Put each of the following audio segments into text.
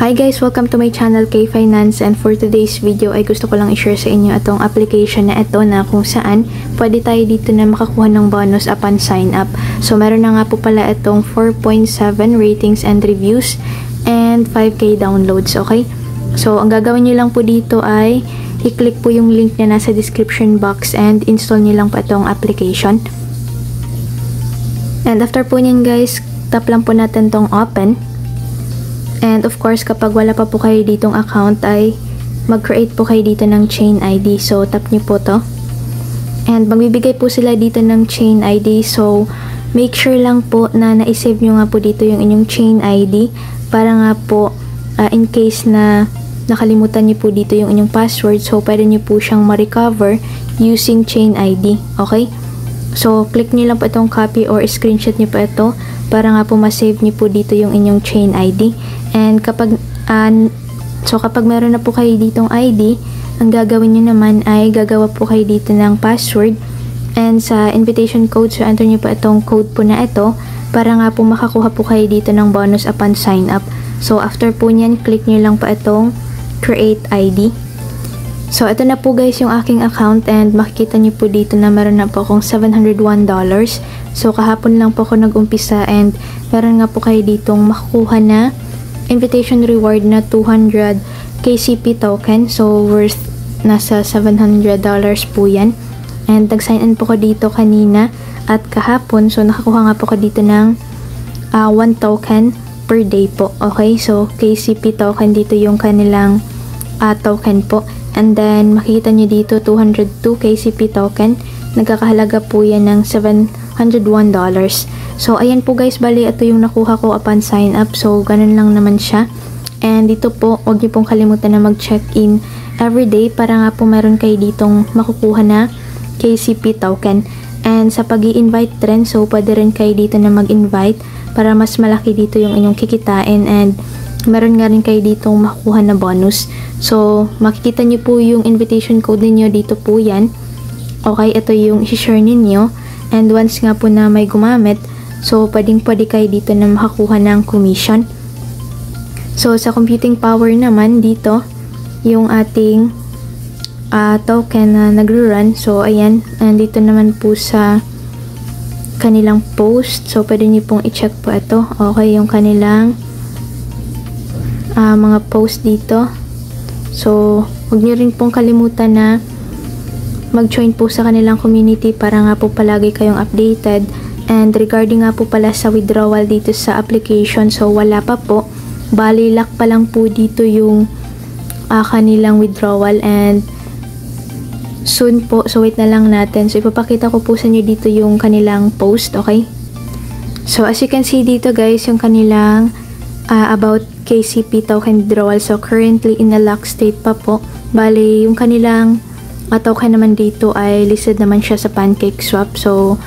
Hi guys! Welcome to my channel, K-Finance, and for today's video ay gusto ko lang i-share sa inyo itong application na ito na kung saan pwede tayo dito na makakuha ng bonus upon sign up. So meron na nga po pala itong 4.7 ratings and reviews and 5k downloads, okay? So ang gagawin nyo lang po dito ay i-click po yung link na nasa description box and install nyo lang po itong application. And after po nyan guys, tap lang po natin tong open. And of course, kapag wala pa po kayo ditong account ay mag-create po kayo dito ng chain ID. So, tap nyo po to. And magbibigay po sila dito ng chain ID. So, make sure lang po na na-save nyo nga po dito yung inyong chain ID para nga po in case na nakalimutan nyo po dito yung inyong password. So, pwede nyo po siyang ma-recover using chain ID. Okay? So, click nyo lang po itong copy or screenshot nyo po ito para nga po ma-save nyo po dito yung inyong chain ID. And kapag meron na po kayo ditong ID, ang gagawin nyo naman ay gagawa po kayo dito ng password. And sa invitation code, so enter nyo po itong code po na ito para nga po makakuha po kayo dito ng bonus upon sign up. So after po nyan, click nyo lang po itong create ID. So ito na po guys yung aking account and makikita nyo po dito na meron na po akong $701. So kahapon lang po ako nag-umpisa and meron nga po kayo ditong makukuha na invitation reward na 200 KCP token. So worth nasa $700 po yan. And nag-sign in po ko dito kanina at kahapon. So nakakuha nga po ko dito ng 1 token per day po. Okay, so KCP token dito yung kanilang token po. And then makikita nyo dito 202 KCP token. Nagkakahalaga po yan ng $701. So ayan po guys, bali ito yung nakuha ko upon sign up. So ganun lang naman siya. And dito po, huwag niyo pong kalimutan na mag-check-in everyday para nga po meron kayo ditong makukuha na KCP token. And sa pag-i-invite rin, so pwede rin kayo dito na mag-invite para mas malaki dito yung inyong kikitain and meron nga rin kayo ditong makukuha na bonus. So makikita niyo po yung invitation code niyo dito po yan. Okay, ito yung i-share ninyo. And once nga po na may gumamit, so pwede kayo dito na makakuha ng commission. So sa computing power naman dito, yung ating token na nagre-run. So ayan, andito naman po sa kanilang post. So pwede nyo pong i-check po ito. Okay, yung kanilang mga post dito. So huwag nyo rin pong kalimutan na mag-join po sa kanilang community para nga po palagi kayong updated. And regarding nga po pala sa withdrawal dito sa application, so wala pa po. Bali, lock pa lang po dito yung kanilang withdrawal and soon po. So wait na lang natin. So ipapakita ko po sa inyo dito yung kanilang post, okay? So as you can see dito guys, yung kanilang about KCP token withdrawal. So currently in a lock state pa po. Bali, yung kanilang token naman dito ay listed naman siya sa PancakeSwap. So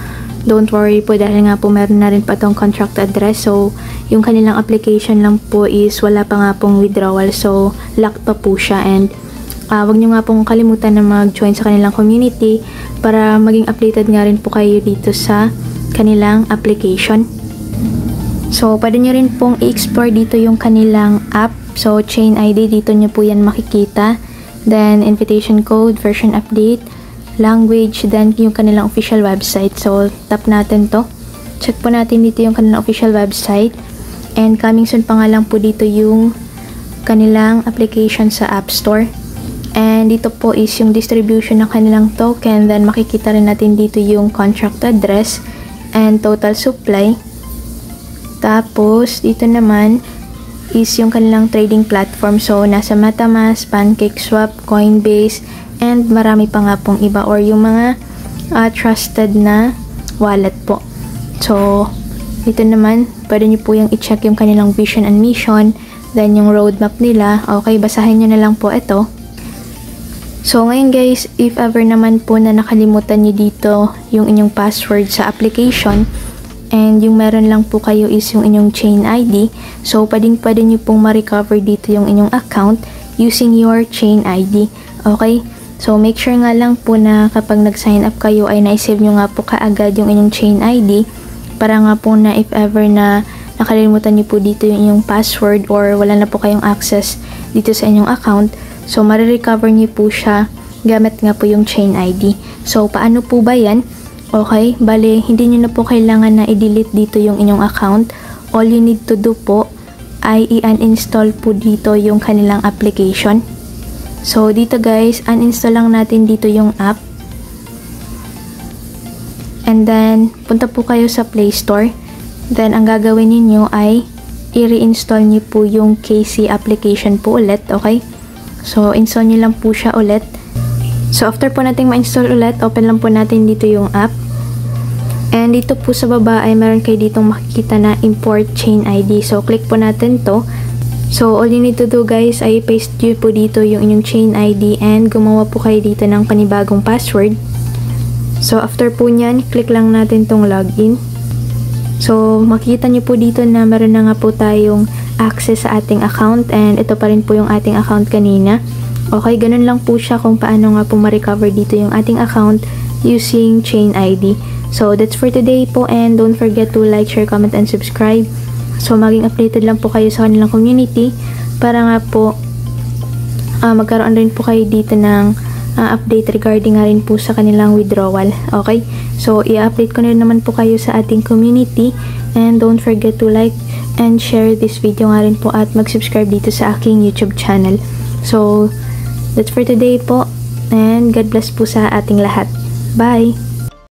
don't worry po dahil nga po meron na rin pa tong contract address. So yung kanilang application lang po is wala pa nga pong withdrawal. So locked pa po siya and wag nyo nga pong kalimutan na mag-join sa kanilang community para maging updated nga rin po kayo dito sa kanilang application. So pwede nyo rin pong i-explore dito yung kanilang app. So chain ID dito nyo po yan makikita. Then invitation code, version update, language, then yung kanilang official website. So tap natin to. Check po natin dito yung kanilang official website. And coming soon pa nga lang po dito yung kanilang application sa App Store. And dito po is yung distribution ng kanilang token. Then makikita rin natin dito yung contract address and total supply. Tapos dito naman is yung kanilang trading platform. So nasa MetaMask, PancakeSwap, Coinbase, and marami pa nga pong iba or yung mga trusted na wallet po. So dito naman pwede nyo po yung i-check yung kanilang vision and mission, then yung roadmap nila. Okay, basahin nyo na lang po ito. So ngayon guys, if ever naman po na nakalimutan nyo dito yung inyong password sa application and yung meron lang po kayo is yung inyong chain ID, so pwede nyo pong ma-recover dito yung inyong account using your chain ID. Okay? So make sure nga lang po na kapag nag-sign up kayo ay na-save nyo nga po kaagad yung inyong chain ID para nga po na if ever na nakalimutan niyo po dito yung inyong password or wala na po kayong access dito sa inyong account, so marirecover niyo po siya gamit nga po yung Chain ID. So paano po ba yan? Okay, bale hindi niyo na po kailangan na i-delete dito yung inyong account. All you need to do po ay i-uninstall po dito yung kanilang application. So dito guys, uninstall lang natin dito yung app. And then punta po kayo sa Play Store. Then ang gagawin niyo ay i-reinstall niyo po yung KC application po ulit, okay? So install niyo lang po siya ulit. So after po nating ma-install ulit, open lang po natin dito yung app. And dito po sa baba ay meron kayo ditong makikita na import Chain ID. So click po natin to. So all you need to do guys ay paste nyo po dito yung inyong Chain ID and gumawa po kayo dito ng panibagong password. So after po nyan, click lang natin tong login. So makikita nyo po dito na meron na nga po tayong access sa ating account and ito pa rin po yung ating account kanina. Okay, ganun lang po siya kung paano nga po ma-recover dito yung ating account using Chain ID. So that's for today po, and don't forget to like, share, comment, and subscribe. So maging updated lang po kayo sa kanilang community para nga po magkaroon rin po kayo dito ng update regarding nga rin po sa kanilang withdrawal. Okay, so i-update ko na rin naman po kayo sa ating community, and don't forget to like and share this video nga rin po at mag-subscribe dito sa aking YouTube channel. So that's for today po, and God bless po sa ating lahat. Bye!